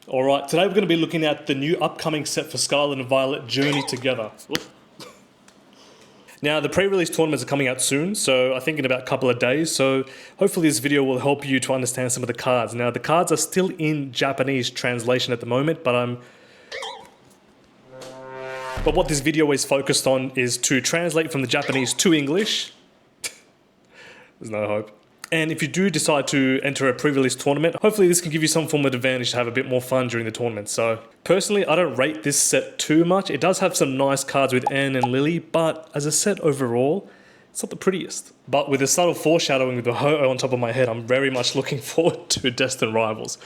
Alright, today we're going to be looking at the new upcoming set for Scarlet and Violet, Journey Together. Now, the pre-release tournaments are coming out soon, so I think in about a couple of days, so hopefully this video will help you to understand some of the cards. Now, the cards are still in Japanese translation at the moment, but what this video is focused on is to translate from the Japanese to English. There's no hope. And if you do decide to enter a pre-release tournament, hopefully this can give you some form of advantage to have a bit more fun during the tournament. So personally, I don't rate this set too much. It does have some nice cards with Anne and Lily, but as a set overall, it's not the prettiest. But with a subtle foreshadowing with the Ho-Oh on top of my head, I'm very much looking forward to Destined Rivals.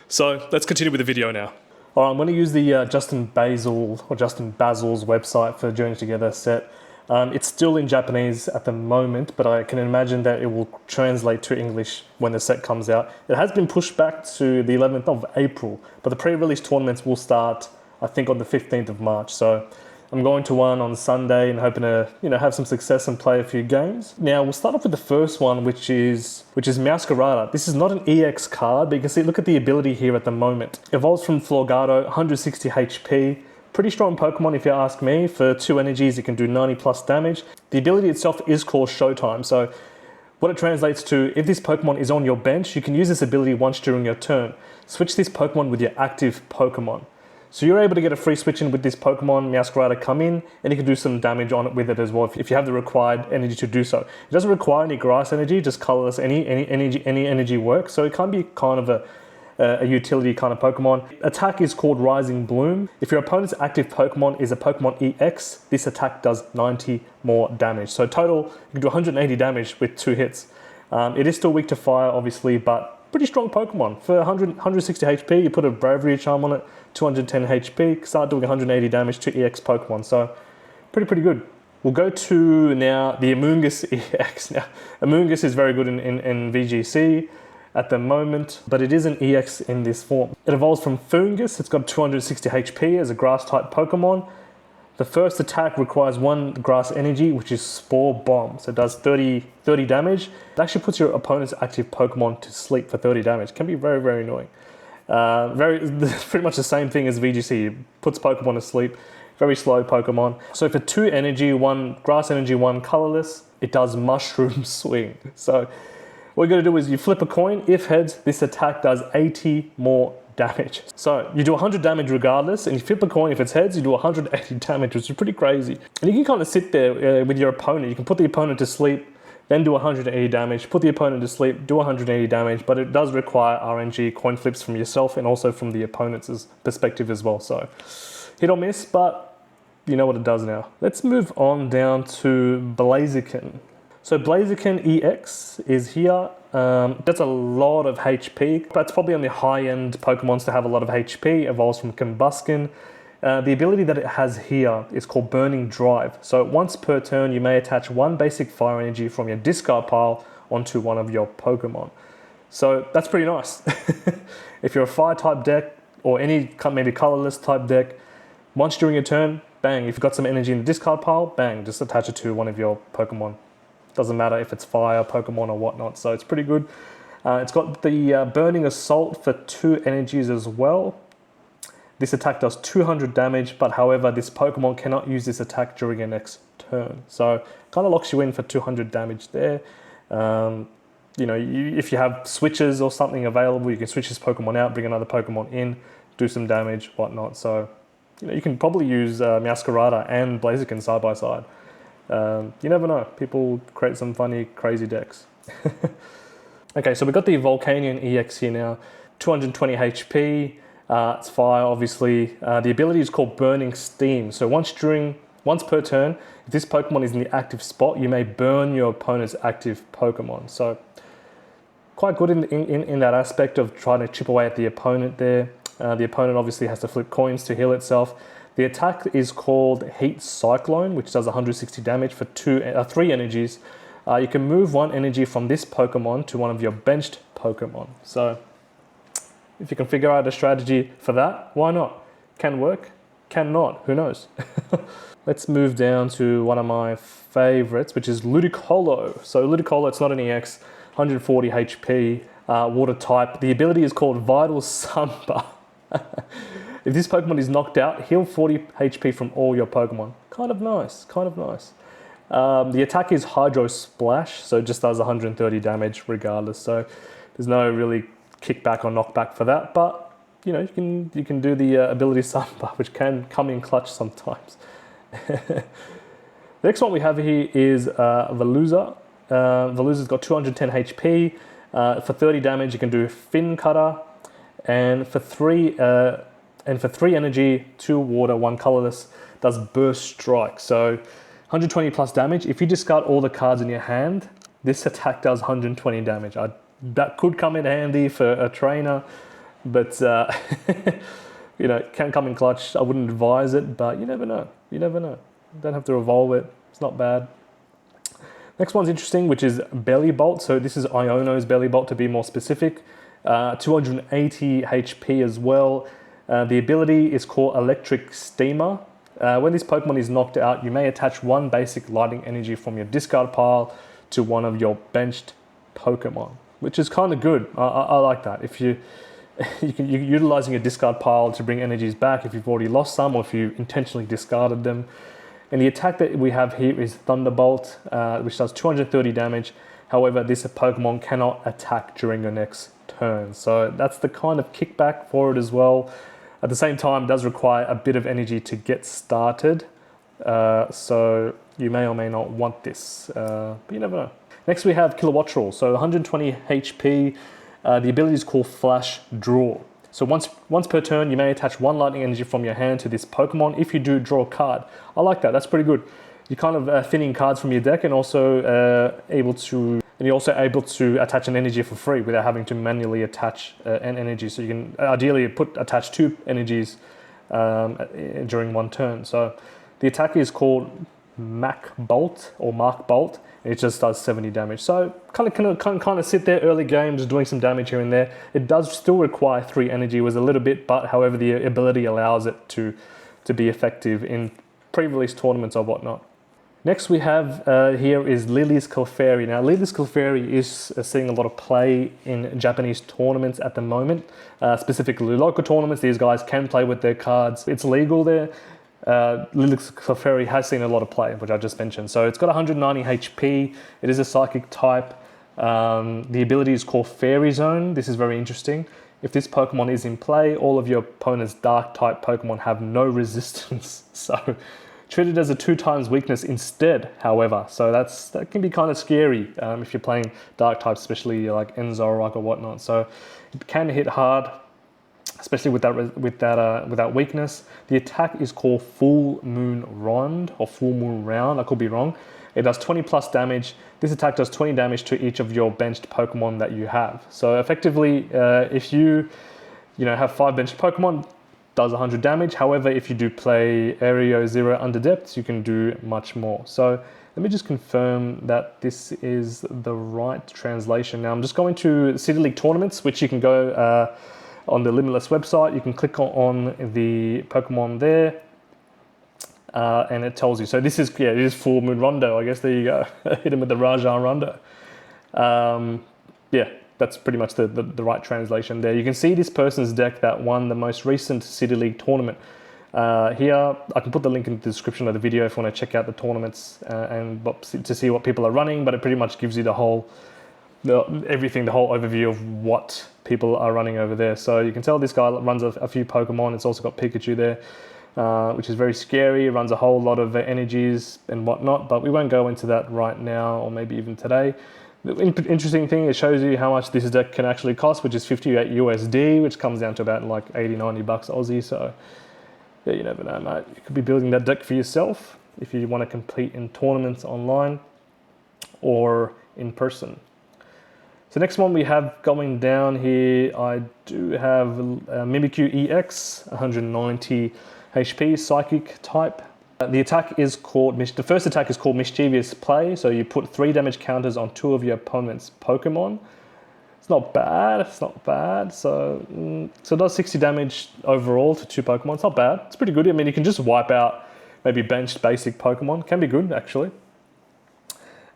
So let's continue with the video now. Alright, I'm going to use the Justin Basil's website for Journey Together set. It's still in Japanese at the moment, but I can imagine that it will translate to English when the set comes out. It has been pushed back to the 11th of April, but the pre-release tournaments will start, I think, on the 15th of March. So I'm going to one on Sunday and hoping to, have some success and play a few games. Now we'll start off with the first one, which is Masquerada. This is not an EX card, but you can see, look at the ability here at the moment. Evolves from Florgado, 160 HP. Pretty strong Pokemon if you ask me. For 2 energies, it can do 90 plus damage. The ability itself is called Showtime. So what it translates to, if this Pokemon is on your bench, you can use this ability once during your turn. Switch this Pokemon with your active Pokemon. So you're able to get a free switch in with this Pokemon, Masquerada, come in, and you can do some damage on it with it as well if you have the required energy to do so. It doesn't require any grass energy, just colorless, any energy works. So it can be kind of a utility kind of Pokemon. Attack is called Rising Bloom. If your opponent's active Pokemon is a Pokemon EX, this attack does 90 more damage. So total, you can do 180 damage with 2 hits. It is still weak to fire, obviously, but pretty strong Pokemon. For 160 HP, you put a Bravery Charm on it, 210 HP, start doing 180 damage to EX Pokemon. So pretty good. We'll go to now the Amoonguss EX. Now, Amoonguss is very good in VGC at the moment, but it is an EX in this form. It evolves from Fungus. It's got 260 HP as a grass type Pokemon. The first attack requires 1 grass energy, which is Spore Bomb. So it does 30 damage. It actually puts your opponent's active Pokemon to sleep for 30 damage. It can be very annoying. Pretty much the same thing as VGC. It puts Pokemon to sleep. Very slow Pokemon. So for 2 energy, 1 grass energy, 1 colorless, it does Mushroom Swing. So what you're going to do is you flip a coin. If heads, this attack does 80 more damage. So you do 100 damage regardless, and you flip a coin. If it's heads, you do 180 damage, which is pretty crazy. And you can kind of sit there with your opponent. You can put the opponent to sleep, then do 180 damage, put the opponent to sleep, do 180 damage, but it does require RNG coin flips from yourself and also from the opponent's perspective as well. So hit or miss, but you know what it does now. Let's move on down to Blaziken. So Blaziken EX is here. That's a lot of HP. That's probably on the high-end Pokemons to have a lot of HP. Evolves from Combuskin. The ability that it has here is called Burning Drive. So once per turn, you may attach 1 basic fire energy from your discard pile onto one of your Pokemon. So that's pretty nice. If you're a fire-type deck or any maybe colorless type deck, once during your turn, bang. If you've got some energy in the discard pile, bang, just attach it to one of your Pokemon. Doesn't matter if it's fire, Pokemon, or whatnot, so it's pretty good. It's got the Burning Assault for 2 energies as well. This attack does 200 damage, but however, this Pokemon cannot use this attack during your next turn. So kind of locks you in for 200 damage there. If you have switches or something available, you can switch this Pokemon out, bring another Pokemon in, do some damage, whatnot. So you can probably use Masquerada and Blaziken side by side. You never know. People create some funny, crazy decks. Okay, so we've got the Volcanion EX here now. 220 HP. It's fire, obviously. The ability is called Burning Steam. So once per turn, if this Pokemon is in the active spot, you may burn your opponent's active Pokemon. So quite good in that aspect of trying to chip away at the opponent there. The opponent obviously has to flip coins to heal itself. The attack is called Heat Cyclone, which does 160 damage for 3 energies. You can move 1 energy from this Pokemon to one of your benched Pokemon. So if you can figure out a strategy for that, why not? Can work, can not, who knows? Let's move down to one of my favorites, which is Ludicolo. So Ludicolo, it's not an EX, 140 HP, water type. The ability is called Vital Sunbar. If this Pokemon is knocked out, heal 40 HP from all your Pokemon. Kind of nice, kind of nice. The attack is Hydro Splash, so it just does 130 damage regardless. So there's no really kickback or knockback for that. But you know, you can do the ability Sunbar, which can come in clutch sometimes. The next one we have here is Veluza. Veluza's got 210 HP. For 30 damage, you can do Fin Cutter, and for 3 energy, 2 water, 1 colorless, does Burst Strike. So 120 plus damage. If you discard all the cards in your hand, this attack does 120 damage. That could come in handy for a trainer, but you know, can come in clutch. I wouldn't advise it, but you never know. You never know. You don't have to revolve it. It's not bad. Next one's interesting, which is Belly Bolt. So this is Iono's Belly Bolt to be more specific. 280 HP as well. The ability is called Electric Steamer. When this Pokemon is knocked out, you may attach 1 basic lightning energy from your discard pile to one of your benched Pokemon, which is kind of good. I like that. If you're utilizing a discard pile to bring energies back if you've already lost some or if you intentionally discarded them. And the attack that we have here is Thunderbolt, which does 230 damage. However, this Pokemon cannot attack during your next turn. So that's the kind of kickback for it as well. At the same time, it does require a bit of energy to get started. So you may or may not want this, but you never know. Next we have Kilowattrel. So 120 HP. The ability is called Flash Draw. So once per turn, you may attach 1 lightning energy from your hand to this Pokemon. If you do, draw a card. I like that. That's pretty good. You're kind of thinning cards from your deck, and also able to attach an energy for free without having to manually attach an energy. So you can ideally attach 2 energies during 1 turn. So the attack is called Mark Bolt. It just does 70 damage. So kind of sit there early game, just doing some damage here and there. It does still require 3 energy, was a little bit, but however the ability allows it to be effective in pre-release tournaments or whatnot. Next we have here is Lily's Clefairy. Now Lily's Clefairy is seeing a lot of play in Japanese tournaments at the moment, specifically local tournaments. These guys can play with their cards. It's legal there. Lily's Clefairy has seen a lot of play, which I just mentioned. So it's got 190 HP. It is a psychic type. The ability is called Fairy Zone. This is very interesting. If this Pokemon is in play, all of your opponent's dark type Pokemon have no resistance. So treat it as a 2x weakness instead, however. So that can be kind of scary if you're playing dark types, especially like Enzoroark or whatnot. So it can hit hard, especially with that weakness. The attack is called Full Moon Round or Full Moon Round. I could be wrong. It does 20 plus damage. This attack does 20 damage to each of your benched Pokemon that you have. So effectively, if you have 5 benched Pokemon, does 100 damage. However, if you do play Aereo Zero Under Depths, you can do much more. So let me just confirm that this is the right translation. Now I'm just going to City League tournaments, which you can go on the Limitless website. You can click on the Pokemon there, and it tells you. So this is, it is Full Moon Rondo. I guess there you go. Hit him with the Raja Rondo. That's pretty much the right translation there. You can see this person's deck that won the most recent City League tournament. Here, I can put the link in the description of the video if you want to check out the tournaments and to see what people are running, but it pretty much gives you the whole overview of what people are running over there. So you can tell this guy runs a few Pokemon. It's also got Pikachu there, which is very scary. It runs a whole lot of energies and whatnot, but we won't go into that right now or maybe even today. The interesting thing, it shows you how much this deck can actually cost, which is 58 USD, which comes down to about like 80, 90 bucks Aussie. So yeah, you never know, mate. You could be building that deck for yourself if you want to compete in tournaments online or in person. So next one we have going down here, I do have Mimikyu EX, 190 HP, Psychic type. The first attack is called Mischievous Play. So you put 3 damage counters on 2 of your opponent's Pokemon. It's not bad. So it does 60 damage overall to 2 Pokemon. It's not bad. It's pretty good. I mean, you can just wipe out maybe benched basic Pokemon. Can be good actually.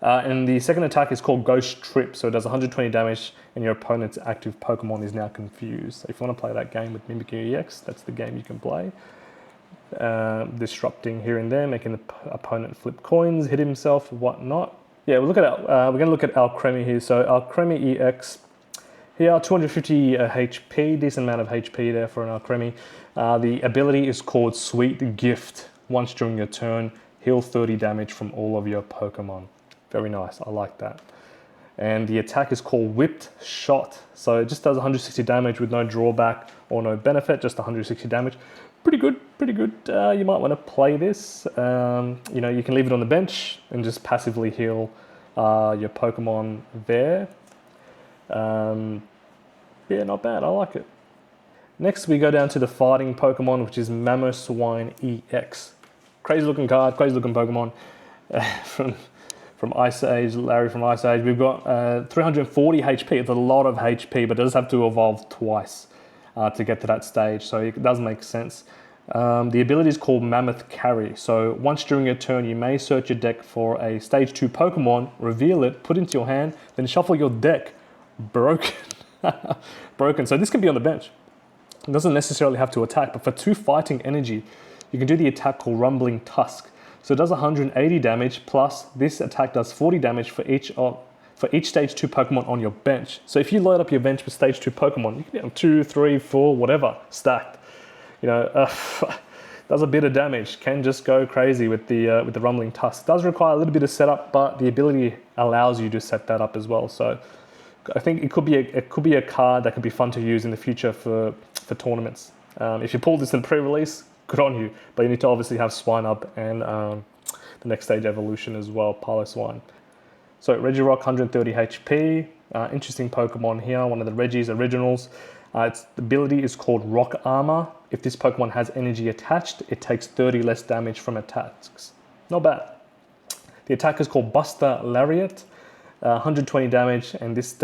And the second attack is called Ghost Trip, so it does 120 damage and your opponent's active Pokemon is now confused. So if you want to play that game with Mimikyu EX, that's the game you can play. Disrupting here and there, making the opponent flip coins, hit himself, whatnot. Yeah, we're going to look at Alcremie here. So Alcremie EX, here 250 HP, decent amount of HP there for an Alcremie. The ability is called Sweet Gift. Once during your turn, heal 30 damage from all of your Pokemon. Very nice, I like that. And the attack is called Whipped Shot. So it just does 160 damage with no drawback or no benefit, just 160 damage. Pretty good, pretty good. You might want to play this. You know, you can leave it on the bench and just passively heal your Pokemon there. Yeah, not bad, I like it. Next we go down to the fighting Pokemon, which is Mamoswine EX. Crazy looking card, crazy looking Pokemon. From Ice Age, Larry from Ice Age. We've got 340 HP. It's a lot of HP, but it does have to evolve twice to get to that stage, so it does make sense. The ability is called Mammoth Carry. So once during your turn, you may search your deck for a stage 2 Pokemon, reveal it, put it into your hand, then shuffle your deck. Broken. Broken. So this can be on the bench. It doesn't necessarily have to attack, but for 2 fighting energy, you can do the attack called Rumbling Tusk. So it does 180 damage, plus this attack does 40 damage for each stage 2 Pokemon on your bench. So if you load up your bench with stage 2 Pokemon, you can get them 2, 3, 4, whatever, stacked. You know, does a bit of damage, can just go crazy with the Rumbling Tusk. Does require a little bit of setup, but the ability allows you to set that up as well. So I think it could be a card that could be fun to use in the future for tournaments. If you pull this in pre-release, good on you, but you need to obviously have Swinub and the next stage evolution as well, Piloswine. So Regirock, 130 HP, interesting Pokemon here, one of the Reggie's originals. Its ability is called Rock Armor. If this Pokemon has energy attached, it takes 30 less damage from attacks. Not bad. The attack is called Buster Lariat, 120 damage, and this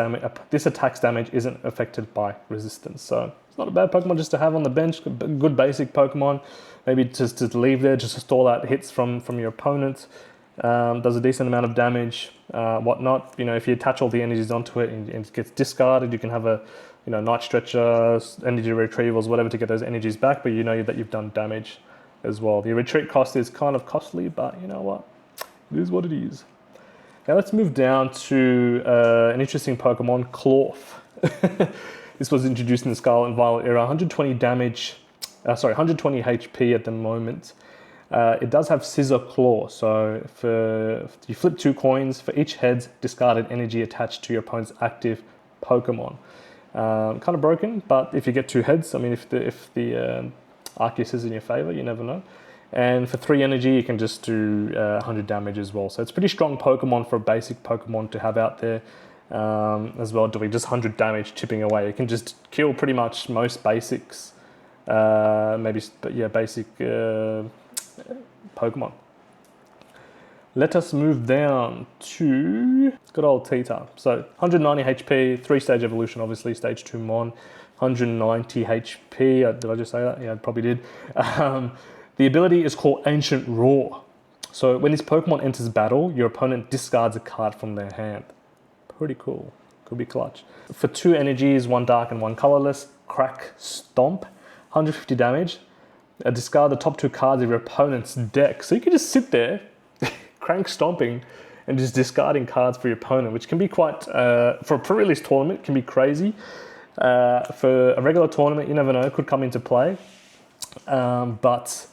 attack's damage isn't affected by resistance. So it's not a bad Pokemon just to have on the bench. Good basic Pokemon, maybe just to leave there, just to stall out hits from your opponent. Does a decent amount of damage, whatnot. You know, if you attach all the energies onto it and it gets discarded, you can have a Night Stretcher, energy retrievals, whatever to get those energies back, but you know that you've done damage as well. The retreat cost is kind of costly, but you know what? It is what it is. Now let's move down to an interesting Pokemon, Clorf. This was introduced in the Scarlet and Violet era. 120 damage, 120 HP at the moment. It does have Scissor Claw, so you flip 2 coins for each head's discarded energy attached to your opponent's active Pokemon. Kind of broken, but if you get 2 heads, I mean, if the Arceus is in your favor, you never know. And for 3 energy, you can just do 100 damage as well. So it's pretty strong Pokemon for a basic Pokemon to have out there as well, doing just 100 damage chipping away. It can just kill pretty much most basics, basic Pokemon. Let us move down to good old Tita. So 190 HP, 3-stage evolution, obviously, stage 2 Mon, 190 HP. Did I just say that? Yeah, I probably did. The ability is called Ancient Roar. So when this Pokemon enters battle, your opponent discards a card from their hand. Pretty cool. Could be clutch. For 2 energies, 1 dark and 1 colorless, Crack Stomp, 150 damage. Discard the top 2 cards of your opponent's deck. So you can just sit there, crank stomping, and just discarding cards for your opponent, which can be quite, for a pre-release tournament, can be crazy. For a regular tournament, you never know, it could come into play. But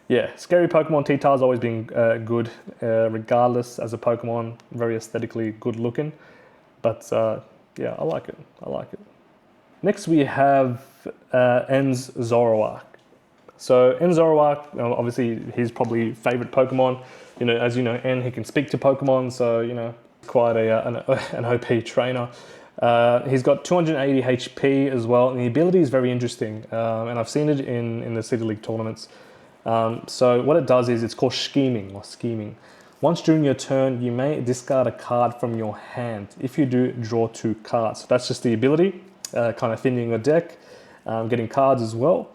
yeah, scary Pokemon. Tita's always been good, regardless as a Pokemon, very aesthetically good looking. But yeah, I like it. I like it. Next we have En's Zoroark. So En Zoroark, obviously his probably favorite Pokemon. You know, as you know, En, he can speak to Pokemon, so you know, quite an OP trainer. He's got 280 HP as well, and the ability is very interesting. And I've seen it in the City League tournaments. So what it does is it's called Scheming. Once during your turn, you may discard a card from your hand. If you do, draw 2 cards. So that's just the ability, kind of thinning your deck, getting cards as well.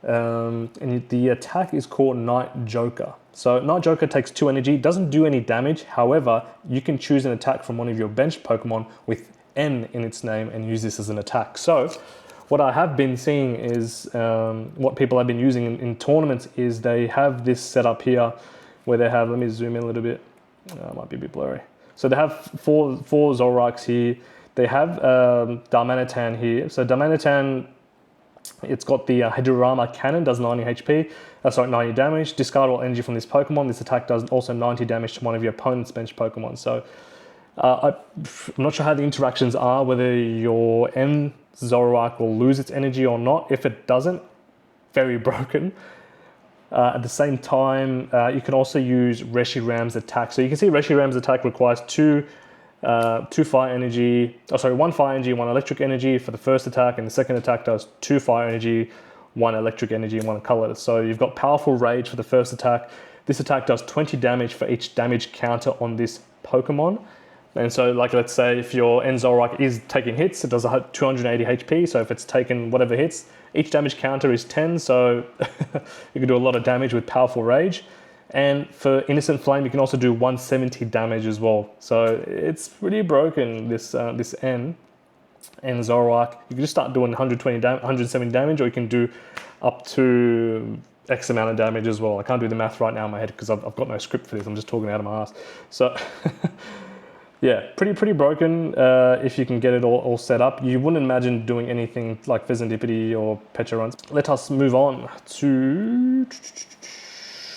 And the attack is called Night Joker. So Night Joker takes 2 energy, doesn't do any damage. However, you can choose an attack from one of your benched Pokemon with N in its name and use this as an attack. So what I have been seeing is, what people have been using in tournaments is they have this set up here where they have, let me zoom in a little bit, might be a bit blurry. So they have four Zoroarks here. They have Darmanitan here. So Darmanitan, it's got the Hidorama Cannon, does 90 HP, 90 damage. Discard all energy from this Pokemon. This attack does also 90 damage to one of your opponent's bench Pokemon. So I'm not sure how the interactions are, whether your N Zoroark will lose its energy or not. If it doesn't, very broken. At the same time, you can also use Reshiram's attack. So you can see Reshiram's attack requires one fire energy, one electric energy for the first attack, and the second attack does 2 fire energy, 1 electric energy, and 1 colorless. So you've got powerful rage for the first attack. This attack does 20 damage for each damage counter on this Pokemon. And so, like, let's say if your N Zoroark is taking hits, it does 280 HP. So if it's taken whatever hits, each damage counter is 10. So you can do a lot of damage with powerful rage. And for Innocent Flame, you can also do 170 damage as well. So it's pretty broken, this N Zoroark. You can just start doing 170 damage, or you can do up to X amount of damage as well. I can't do the math right now in my head because I've got no script for this. I'm just talking out of my ass. So yeah, pretty broken if you can get it all set up. You wouldn't imagine doing anything like Pheasantipity or Pecharuns. Let us move on to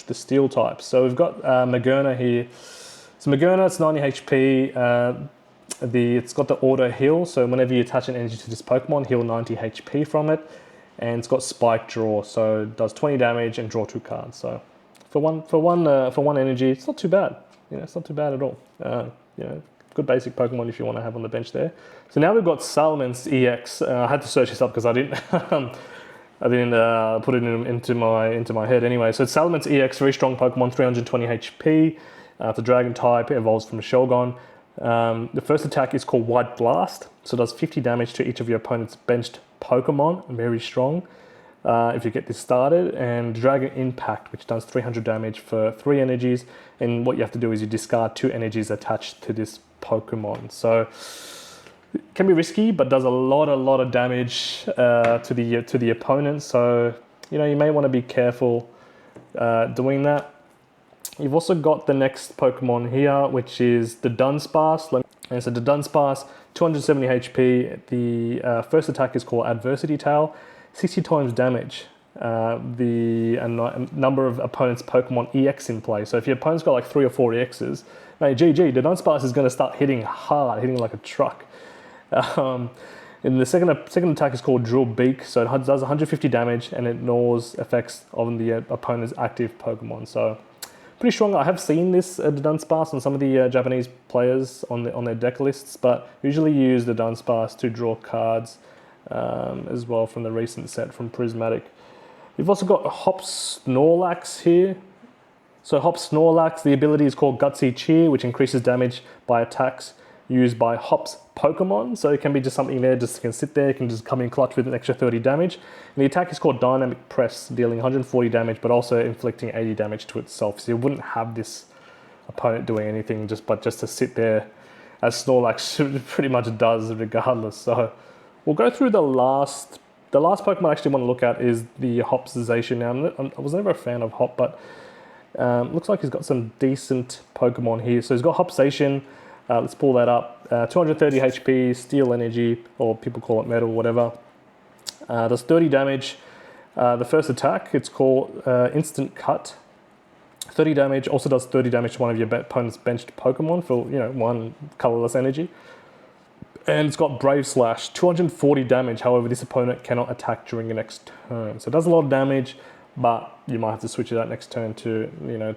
the steel types. So we've got Magerna here. So Magerna, it's 90 HP. It's got the auto heal. So whenever you attach an energy to this Pokemon, heal 90 HP from it. And it's got Spike Draw. So it does 20 damage and draw 2 cards. So for one energy, it's not too bad. It's not too bad at all. Good basic Pokemon if you want to have on the bench there. So now we've got Salamence EX. I had to search this up because I didn't put it into my head anyway. So it's Salamence EX, very strong Pokemon, 320 HP. It's a Dragon type, it evolves from a Shelgon. The first attack is called White Blast, so it does 50 damage to each of your opponent's benched Pokemon, very strong if you get this started. And Dragon Impact, which does 300 damage for 3 energies. And what you have to do is you discard 2 energies attached to this Pokemon. So it can be risky, but does a lot of damage to the opponent. So you may want to be careful doing that. You've also got the next Pokemon here, which is the Dunsparce. And so the Dunsparce, 270 HP. The first attack is called Adversity Tail, 60 times damage. The number of opponents' Pokemon EX in play. So if your opponent's got like 3 or 4 EXs, mate, GG, the Dunsparce is going to start hitting hard, hitting like a truck. And the second attack is called Drill Beak, so it does 150 damage and it ignores effects on the opponent's active Pokemon. So pretty strong. I have seen this the Dunsparce on some of the Japanese players on their deck lists, but usually use the Dunsparce to draw cards as well from the recent set from Prismatic. You've also got Hop Snorlax here. So Hop Snorlax, the ability is called Gutsy Cheer, which increases damage by attacks used by Hop's Pokemon. So it can be just something there, just can sit there, it can just come in clutch with an extra 30 damage. And the attack is called Dynamic Press, dealing 140 damage, but also inflicting 80 damage to itself. So you wouldn't have this opponent doing anything just to sit there, as Snorlax pretty much does regardless. So we'll go through the last Pokemon I actually want to look at is the Hopsization. Now, I was never a fan of Hop, but looks like he's got some decent Pokemon here. So he's got Hopsation. Let's pull that up. 230 HP, Steel Energy, or people call it Metal, whatever. Does 30 damage. The first attack, it's called Instant Cut. 30 damage, also does 30 damage to one of your opponent's benched Pokemon for 1 colorless energy. And it's got Brave Slash, 240 damage. However, this opponent cannot attack during the next turn. So it does a lot of damage, but you might have to switch it out next turn to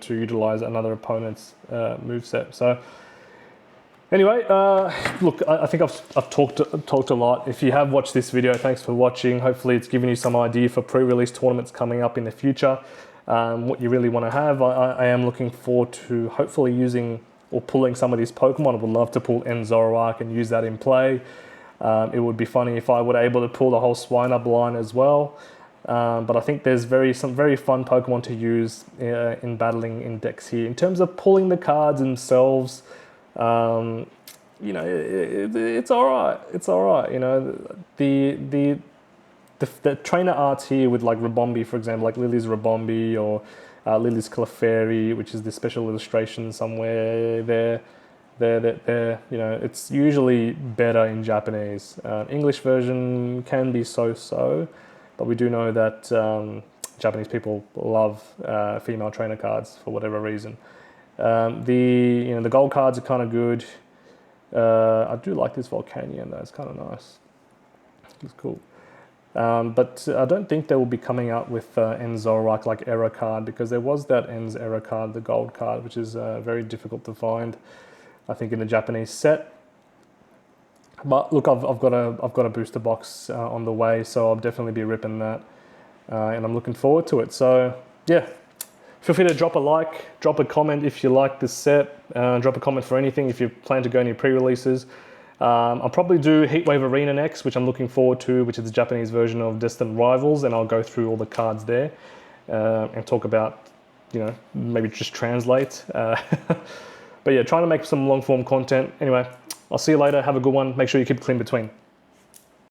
utilize another opponent's moveset. So anyway, look, I think I've talked a lot. If you have watched this video, thanks for watching. Hopefully it's given you some idea for pre-release tournaments coming up in the future. What you really want to have. I am looking forward to hopefully using or pulling some of these Pokemon. I would love to pull N Zoroark and use that in play. It would be funny if I were able to pull the whole Swinub line as well. But I think there's some very fun Pokemon to use in battling in decks here. In terms of pulling the cards themselves, you know, it's all right. It's all right. You know, the trainer arts here with like Rabombi, for example, like Lily's Rabombi or Lily's Clefairy, which is the special illustration somewhere there. You know, it's usually better in Japanese. English version can be so-so, but we do know that Japanese people love female trainer cards for whatever reason. The gold cards are kind of good. I do like this Volcanion though, it's kind of nice. It's cool. But I don't think they will be coming out with Enzorok like error card, because there was that Enz error card, the gold card, which is very difficult to find, I think, in the Japanese set. But look, I've got a booster box on the way, so I'll definitely be ripping that, and I'm looking forward to it. So yeah, feel free to drop a like, drop a comment if you like this set, drop a comment for anything if you plan to go any pre-releases. I'll probably do Heatwave Arena next, which I'm looking forward to, which is the Japanese version of Distant Rivals, and I'll go through all the cards there and talk about, you know, maybe just translate. But yeah, trying to make some long form content. Anyway, I'll see you later. Have a good one. Make sure you keep it clean between.